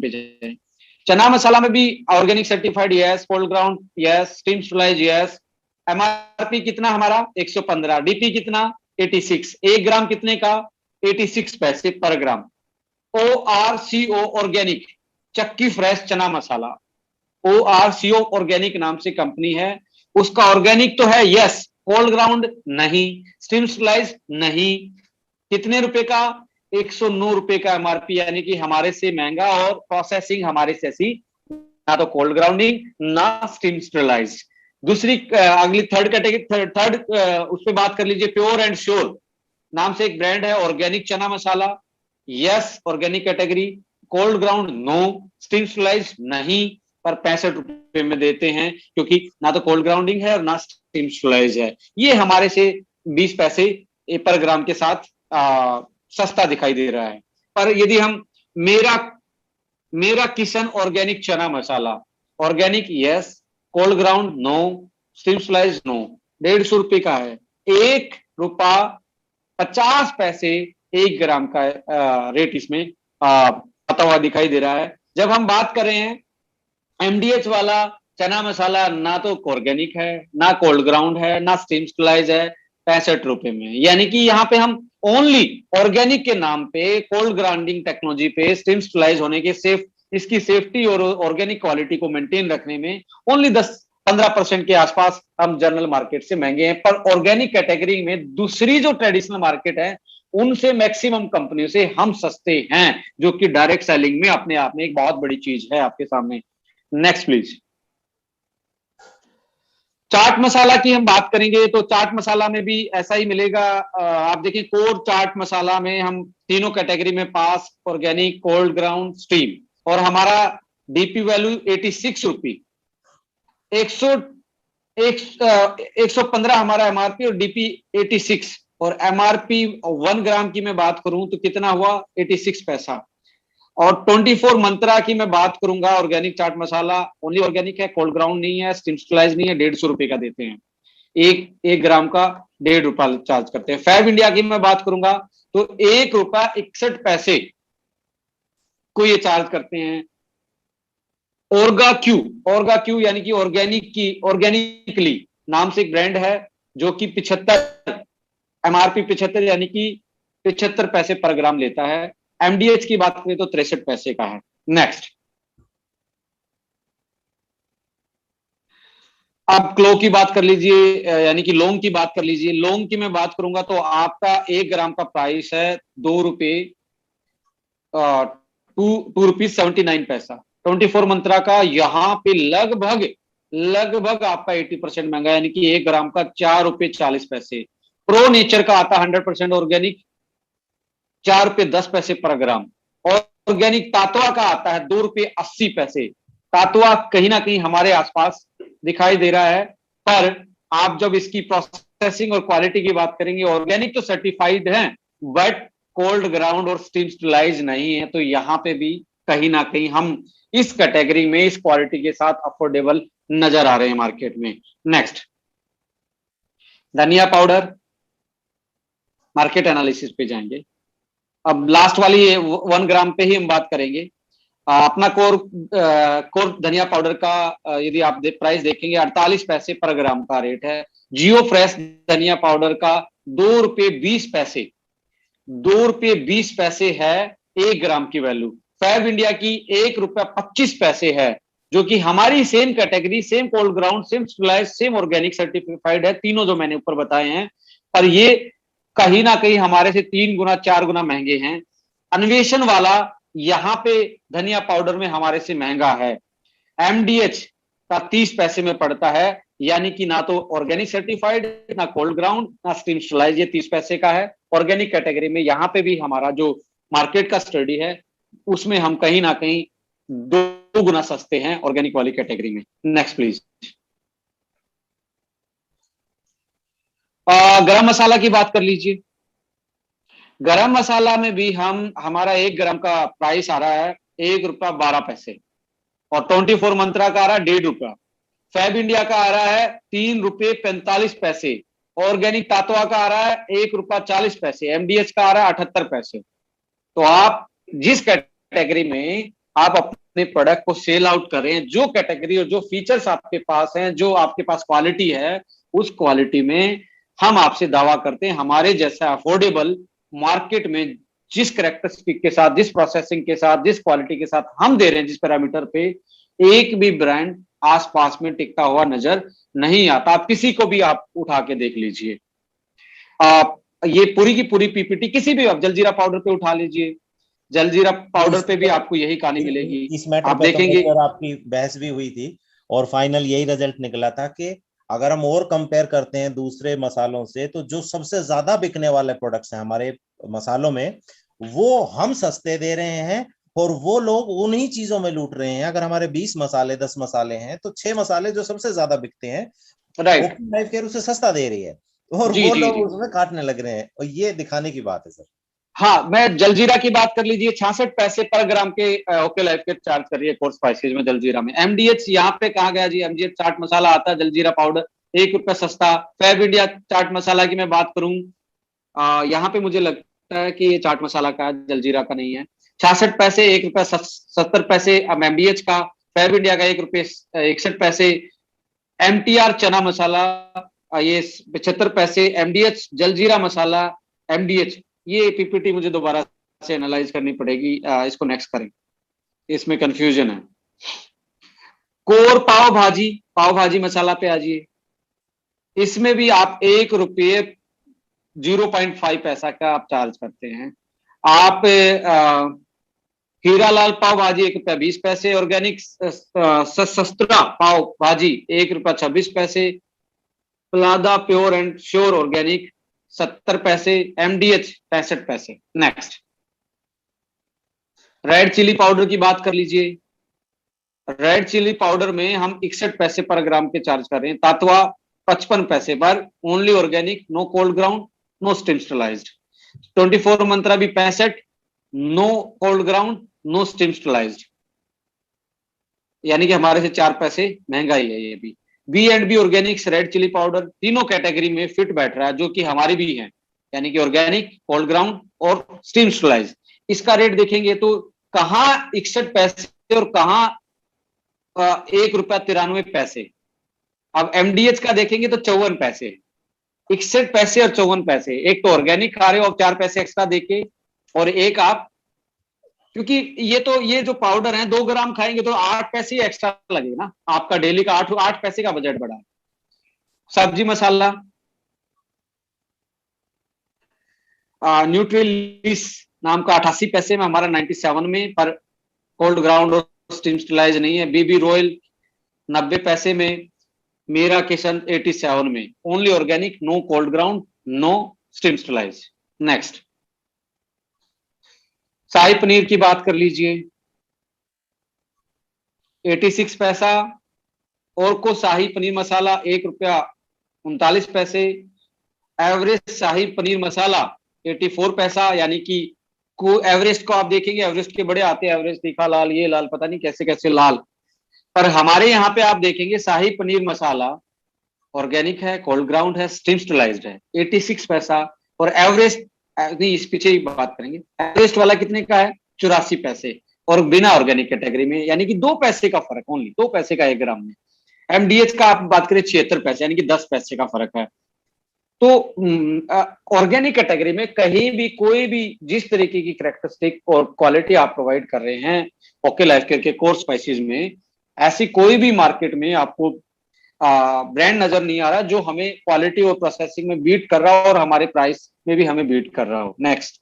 पे जाए, चना मसाला में भी organic certified yes, cold ground yes, steam sterilise yes. MRP कितना हमारा 115, डीपी कितना 86, 1 ग्राम कितने का 86 पैसे पर ग्राम। ORCO ऑर्गेनिक चक्की फ्रेश चना मसाला, ORCO ऑर्गेनिक नाम से कंपनी है, उसका ऑर्गेनिक तो है यस, कोल्ड ग्राउंड नहीं, स्टीम स्टरलाइज नहीं। कितने रुपए का 109 रुपए का एमआरपी, यानी कि हमारे से महंगा, और प्रोसेसिंग हमारे से ऐसी, ना तो कोल्ड ग्राउंडिंग ना स्टीम स्टरलाइज। दूसरी अगली थर्ड कैटेगरी, थर्ड उस पर बात कर लीजिए। प्योर एंड श्योर नाम से एक ब्रांड है, organic chana masala, yes organic category, cold ground no, steam sterilise नहीं, पर 65 रुपए में देते हैं, क्योंकि ना तो कोल्ड ग्राउंडिंग है और ना स्टीम स्टरलाइज है। ये हमारे से 20 पैसे पर ग्राम के साथ सस्ता दिखाई दे रहा है। पर यदि हम मेरा मेरा Kishan organic chana masala, organic yes, cold ground no, steam slice no, 150 रुपए का है। 1 रुपया 50 पैसे 1 ग्राम का रेट इसमें आता हुआ दिखाई दे रहा है। जब हम बात कर रहे हैं एमडीएच वाला चना मसाला, ना तो ऑर्गेनिक है, ना कोल्ड ग्राउंड है, ना स्टीम स्टलाइज है, 65 रुपए में। यानी कि यहाँ पे हम ओनली ऑर्गेनिक के नाम पे, कोल्ड ग्राइंडिंग टेक्नोलॉजी पे, स्टीम स्टलाइज होने के इसकी सेफ्टी और ऑर्गेनिक क्वालिटी को मेंटेन रखने में ओनली 10-15% के आसपास हम जनरल मार्केट से महंगे हैं। पर ऑर्गेनिक कैटेगरी में दूसरी जो ट्रेडिशनल मार्केट है, उनसे मैक्सिमम कंपनियों से हम सस्ते हैं, जो कि डायरेक्ट सेलिंग में अपने आप में एक बहुत बड़ी चीज है आपके सामने। Next please. चाट मसाला की हम बात करेंगे तो चाट मसाला में भी ऐसा ही मिलेगा। आप देखिए कोर चाट मसाला में हम तीनों कैटेगरी में पास, ऑर्गेनिक, कोल्ड ग्राउंड, स्टीम, और हमारा डीपी वैल्यू 86 रुपी, 115 हमारा एमआरपी और डीपी 86, और एमआरपी 1 ग्राम की मैं बात करूं तो कितना हुआ, 86 पैसा। और 24 मंत्रा की मैं बात करूंगा, organic chaat masala only organic है, कोल्ड ग्राउंड नहीं है, स्टीमस्टलाइज नहीं है, 150 रुपए का देते हैं। एक ग्राम का 1.5 रुपया चार्ज करते हैं। फैब इंडिया की मैं बात करूंगा तो 1 रुपया 61 पैसे को ये चार्ज करते हैं। ऑर्गा क्यू यानी कि ऑर्गेनिकली नाम से एक ब्रांड है, जो कि 75 एमआरपी 75 यानी कि 75 पैसे पर ग्राम लेता है। एमडीएच की बात करें तो 63 पैसे का है। नेक्स्ट। अब क्लो की बात कर लीजिए, यानी कि लौंग की बात कर लीजिए। लौंग की मैं बात करूंगा तो आपका 1 ग्राम का प्राइस है 2 रुपये 79 पैसा। 24 मंत्रा का यहाँ पे लगभग आपका 80% महंगा, यानी कि 1 ग्राम का 4 रुपये 40 पैसे। प्रो नेचर का आता 100% ऑर्गेनिक, 4 रुपये 10 पैसे पर ग्राम। ऑर्गेनिक तातवा का आता है 2 रुपये 80 पैसे। तातवा कहीं ना कहीं हमारे आसपास दिखाई दे रहा है, पर आप जब इसकी प्रोसेसिंग और क्वालिटी की बात करेंगे, ऑर्गेनिक तो सर्टिफाइड है, बट कोल्ड ग्राउंड और स्टीम स्टलाइज नहीं है, तो यहां पे भी कहीं ना कहीं हम इस कैटेगरी में इस क्वालिटी के साथ अफोर्डेबल नजर आ रहे हैं मार्केट में। नेक्स्ट, धनिया पाउडर मार्केट एनालिसिस पे जाएंगे। अब लास्ट वाली 1 ग्राम पे ही हम बात करेंगे। अपना कोर धनिया पाउडर का यदि आप प्राइस देखेंगे 48 पैसे पर ग्राम का रेट है। जियो फ्रेश धनिया पाउडर का 2 रुपये 20 पैसे, 2 रुपये 20 पैसे है 1 ग्राम की वैल्यू। फैब इंडिया की 1 रुपया 25 पैसे है, जो कि हमारी same category, same cold ground, same sterilise, same organic certified है, तीनों जो मैंने ऊपर बताए हैं, पर ये कहीं ना कहीं हमारे से 3 गुना 4 गुना महंगे हैं। अन्वेषण वाला यहां पे धनिया पाउडर में हमारे से महंगा है। एमडीएच का 30 पैसे में पड़ता है, यानी कि ना तो ऑर्गेनिक सर्टिफाइड, ना कोल्ड ग्राउंड, ना स्टीम स्टलाइज, ये 30 पैसे का है। ऑर्गेनिक कैटेगरी में यहां पे भी हमारा जो मार्केट का स्टडी है, उसमें हम कहीं ना कहीं 2 गुना सस्ते हैं ऑर्गेनिक वाली कैटेगरी में। Next please. गरम मसाला की बात कर लीजिए। गरम मसाला में भी हमारा 1 ग्राम का प्राइस आ रहा है 1 रुपया 12 पैसे, और 24 मंत्रा का आ रहा है 1.5 रुपया। फैब इंडिया का आ रहा है 3 रुपये 45 पैसे। ऑर्गेनिक तातवा का आ रहा है 1 रुपया 40 पैसे। एमडीएच का आ रहा है 78 पैसे। तो आप जिस कैटेगरी में आप अपने प्रोडक्ट को सेल आउट कर रहे हैं, जो कैटेगरी और जो फीचर्स आपके पास हैं, जो आपके पास क्वालिटी है, उस क्वालिटी में हम आपसे दावा करते हैं हमारे जैसा अफोर्डेबल मार्केट में जिस कैरेक्टरिस्टिक के साथ, जिस प्रोसेसिंग के साथ, जिस क्वालिटी के साथ हम दे रहे हैं, जिस पैरामीटर पे, एक भी ब्रांड आसपास में टिकता हुआ नजर नहीं आता। आप किसी को भी आप उठा के देख लीजिए। ये पूरी की पूरी पीपीटी किसी भी आप जलजीरा पाउडर पे उठा लीजिए, जलजीरा पाउडर पे भी आपको यही कहानी मिलेगी। इस मैटर आप पे तो देखेंगे मेरी और आपकी बहस भी हुई थी, और फाइनल यही रिजल्ट निकला था कि अगर हम और कंपेयर करते हैं दूसरे मसालों से, तो जो सबसे ज्यादा बिकने वाले प्रोडक्ट्स हैं हमारे मसालों में, वो हम सस्ते दे रहे हैं और वो लोग उन्हीं चीजों में लूट रहे हैं। अगर हमारे 20 मसाले 10 मसाले हैं, तो 6 मसाले जो सबसे ज्यादा बिकते हैं, राइट। ओपन लाइफ केयर उसे सस्ता दे रही है, और जी वो जी लोग जी। उसमें काटने लग रहे हैं। और ये दिखाने की बात है सर। हाँ, मैं जलजीरा की बात कर लीजिए, 66 पैसे पर ग्राम के ओके लाइफ के चार्ज कर रही है कोर्स स्पाइसेज में जलजीरा में। एमडीएच यहाँ पे कहा गया जी, एमडीएच चाट मसाला आता है, जलजीरा पाउडर 1 रुपया सस्ता। फैब इंडिया चाट मसाला की मैं बात करूं, यहाँ पे मुझे लगता है कि ये चाट मसाला का है, जलजीरा का नहीं है। 66 पैसे, 1 रुपया 70 पैसे अब एमडीएच का। फैब इंडिया का 1 रुपये 61 पैसे। एमटीआर चना मसाला ये 75 पैसे। एमडीएच जलजीरा मसाला, एमडीएच, ये पीपीटी मुझे दोबारा से एनालाइज करनी पड़ेगी, इसको नेक्स्ट करें, इसमें कंफ्यूजन है। कोर पाव भाजी मसाला पे आ जाइए, इसमें भी आप 1 रुपये 0.5 पैसा का आप चार्ज करते हैं। आप हीरा लाल पाव भाजी 1 रुपया 20 पैसे। ऑर्गेनिक सस्त्रा पाव भाजी 1 रुपया 26 पैसे। प्लादा प्योर एंड श्योर ऑर्गेनिक 70 पैसे। एमडीएच 65 पैसे। नेक्स्ट, रेड चिली पाउडर की बात कर लीजिए। रेड चिली पाउडर में हम 61 पैसे पर ग्राम के चार्ज कर रहे हैं। तातवा 55 पैसे पर। Only organic, no cold ground, no steam sterilised. 24 Mantra भी 65, no cold ground, no steam sterilised, यानी कि हमारे से 4 पैसे महंगा ही है ये भी। B and B organics red chilli powder तीनों कैटेगरी में फिट बैठ रहा है, जो कि हमारी भी है, यानी कि ऑर्गेनिक, कोल्ड ग्राउंड और स्टीम स्टरलाइज्ड। इसका रेट देखेंगे तो कहां 61 पैसे और कहां 1 रुपया 93 पैसे। अब एमडीएच का देखेंगे तो 54 पैसे, 61 पैसे और 54 पैसे। एक तो ऑर्गेनिक खा रहे हो आप 4 पैसे एक्स्ट्रा देके, और एक आप, क्योंकि ये जो पाउडर है 2 ग्राम खाएंगे तो 8 पैसे ही एक्स्ट्रा लगेगा ना, आपका डेली का 8 पैसे का बजट बढ़ा है। सब्जी मसाला न्यूट्रिलिस नाम का 88 पैसे में, हमारा 97 में, पर कोल्ड ग्राउंड और स्टीम स्टरलाइज नहीं है। बीबी रॉयल 90 पैसे में। मेरा किचन 87 में। Only organic, no cold ground, no steam sterilise. Next, shahi paneer की बात कर लीजिए, 86 पैसा। और को शाही पनीर मसाला 1 रुपया 39 पैसे। एवरेस्ट शाही पनीर मसाला 84 पैसा, यानी कि को एवरेस्ट को आप देखेंगे, एवरेस्ट के बड़े आते हैं, एवरेस्ट तीखा लाल, ये लाल, पता नहीं कैसे कैसे लाल, पर हमारे यहाँ पे आप देखेंगे शाही पनीर मसाला ऑर्गेनिक है, कोल्ड ग्राउंड है, स्टीम स्टरलाइज्ड है, 86 पैसा। और एवरेस्ट, नहीं इस पीछे ही बात करेंगे, एवरेस्ट वाला कितने का है, 84 पैसे, और बिना ऑर्गेनिक कैटेगरी में, यानी कि 2 पैसे का फर्क, ओनली 2 पैसे का 1 ग्राम में। एमडीएच का आप बात करें 76 पैसे, यानी कि 10 पैसे का फर्क है। तो ऑर्गेनिक कैटेगरी में कहीं भी कोई भी जिस तरीके की करेक्टरिस्टिक और क्वालिटी आप प्रोवाइड कर रहे हैं ओके लाइफ केयर के कोर स्पाइसेस में, ऐसी कोई भी मार्केट में आपको ब्रांड नजर नहीं आ रहा जो हमें क्वालिटी और प्रोसेसिंग में बीट कर रहा हो और हमारे प्राइस में भी हमें बीट कर रहा हो। नेक्स्ट,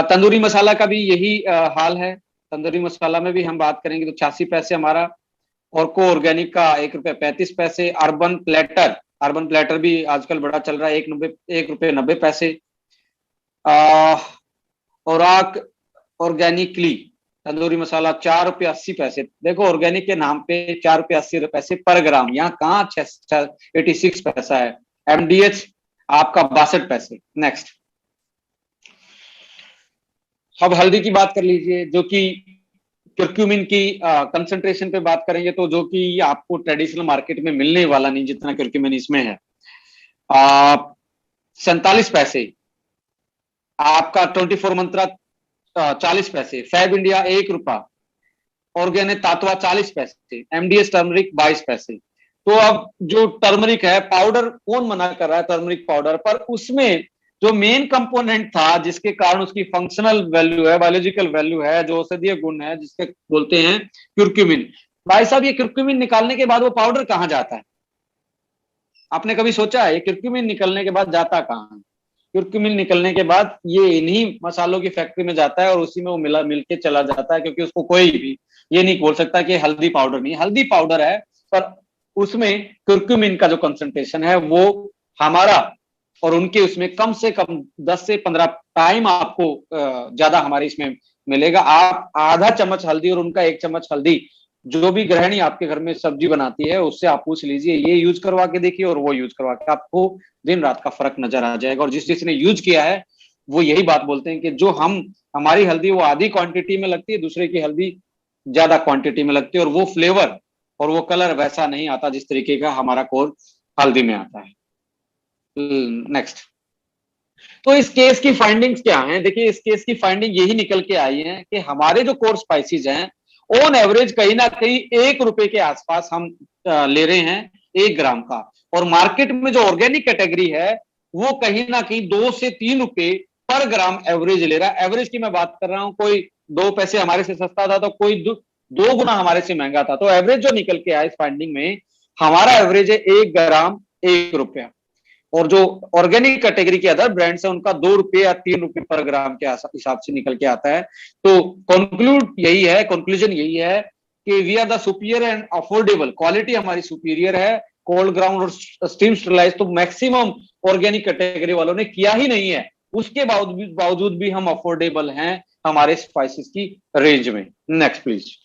तंदूरी मसाला का भी यही हाल है। तंदूरी मसाला में भी हम बात करेंगे तो 86 पैसे हमारा। और को ऑर्गेनिक का 1 रुपया 35 पैसे। अर्बन प्लेटर भी आजकल बड़ा चल रहा है, 1 रुपये 90 पैसे। औराक ऑर्गेनिकली तंदूरी मसाला 4 रुपये 80 पैसे। देखो ऑर्गेनिक के नाम पे 4 रुपये 80 पैसे पर ग्राम, यहाँ कहाँ 86 पैसा है। एमडीएच आपका 62 पैसे। नेक्स्ट, अब हल्दी की बात कर लीजिए, जो कि क्यूरक्यूमिन की कंसंट्रेशन पे बात करेंगे तो जो कि आपको ट्रेडिशनल मार्केट में मिलने वाला नहीं जितना क्यूरक्यूमिन इसमें है। 47 पैसे आपका। 24 मंत्रा 40 पैसे। फैब इंडिया 1 रुपया। ऑर्गेनिक तातवा 40 पैसे। एमडीएस टर्मरिक 22 पैसे। तो अब जो टर्मरिक है पाउडर, कौन मना कर रहा है टर्मरिक पाउडर पर, उसमें जो मेन कंपोनेंट था जिसके कारण उसकी फंक्शनल वैल्यू है, बायोलॉजिकल वैल्यू है, जो औषधीय गुण है, जिसके बोलते हैं क्यूरक्यूमिन। भाई साहब ये क्यूरक्यूमिन निकालने के बाद वो पाउडर कहां जाता है? आपने कभी सोचा है ये क्यूरक्यूमिन निकलने के बाद जाता कहाँ है? क्यूरक्यूमिन निकलने के बाद ये इन्हीं मसालों की फैक्ट्री में जाता है और उसी में वो मिलके चला जाता है, क्योंकि उसको कोई भी ये नहीं बोल सकता कि हल्दी पाउडर नहीं, हल्दी पाउडर है, पर उसमें क्यूरक्यूमिन का जो कंसंट्रेशन है वो हमारा और उनके उसमें कम से कम 10 से 15 टाइम आपको ज्यादा हमारे इसमें मिलेगा। आप आधा चम्मच हल्दी और उनका 1 चम्मच हल्दी, जो भी गृहिणी आपके घर में सब्जी बनाती है उससे आप पूछ लीजिए, ये यूज करवा के देखिए और वो यूज करवा के, आपको दिन रात का फर्क नजर आ जाएगा। और जिसने यूज किया है वो यही बात बोलते हैं कि जो हमारी हल्दी वो आधी क्वांटिटी में लगती है, दूसरे की हल्दी ज्यादा क्वांटिटी में लगती है, और वो फ्लेवर और वो कलर वैसा नहीं आता जिस तरीके का हमारा कोर हल्दी में आता है। नेक्स्ट। तो इस केस की फाइंडिंग्स क्या हैं? देखिए, इस केस की फाइंडिंग यही निकल के आई है कि हमारे जो कोर स्पाइसेस हैं ऑन एवरेज कहीं ना कहीं 1 रुपए के आसपास हम ले रहे हैं 1 ग्राम का, और मार्केट में जो ऑर्गेनिक कैटेगरी है वो कहीं ना कहीं 2 से 3 रुपए पर ग्राम एवरेज ले रहा है। एवरेज की मैं बात कर रहा हूं, कोई 2 पैसे हमारे से सस्ता था तो कोई 2 गुना हमारे से महंगा था। तो एवरेज जो निकल के आया इस फाइंडिंग में, हमारा एवरेज है 1 ग्राम 1 रुपया, और जो ऑर्गेनिक कैटेगरी के अदर ब्रांड्स है उनका 2 रुपए या 3 रुपए पर ग्राम के हिसाब से निकल के आता है। तो कंक्लूजन यही है कि we are the superior and affordable, quality हमारी सुपीरियर है। कोल्ड ग्राउंड और स्टीम स्टरलाइज तो मैक्सिमम ऑर्गेनिक कैटेगरी वालों ने किया ही नहीं है, उसके बावजूद भी हम अफोर्डेबल हैं हमारे स्पाइसेस की रेंज में। Next please.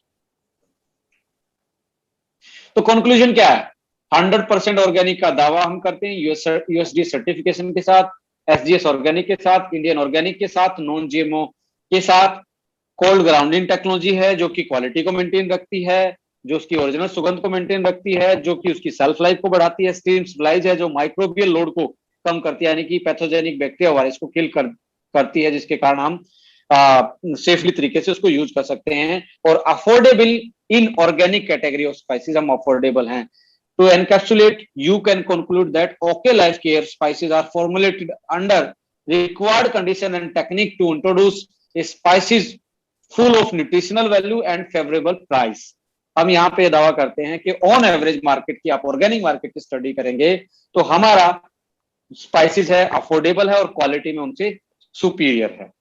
तो कंक्लूजन क्या है? 100% ऑर्गेनिक का दावा हम करते हैं यूएसडी सर्टिफिकेशन के साथ, एसजीएस ऑर्गेनिक के साथ, इंडियन ऑर्गेनिक के साथ, नॉन जीएमओ के साथ। कोल्ड ग्राउंडिंग टेक्नोलॉजी है जो कि क्वालिटी को मेंटेन रखती है, जो उसकी ओरिजिनल सुगंध को मेंटेन रखती है, जो कि उसकी सेल्फ लाइफ को बढ़ाती है। स्टीम स्टरलाइज है जो माइक्रोबियल लोड को कम करती है, यानी कि पैथोजेनिक बैक्टीरिया वायरस को किल करती है, जिसके कारण हम सेफली तरीके से उसको यूज कर सकते हैं। और affordable in organic category of spices हम अफोर्डेबल हैं। To encapsulate, you can conclude that OK Life Care spices are formulated under required condition and technique to introduce spices full of nutritional value and favorable price। हम यहाँ पे दावा करते हैं कि on average market की, आप ऑर्गेनिक मार्केट की स्टडी करेंगे तो हमारा स्पाइसेस है अफोर्डेबल है और क्वालिटी में उनसे सुपीरियर है।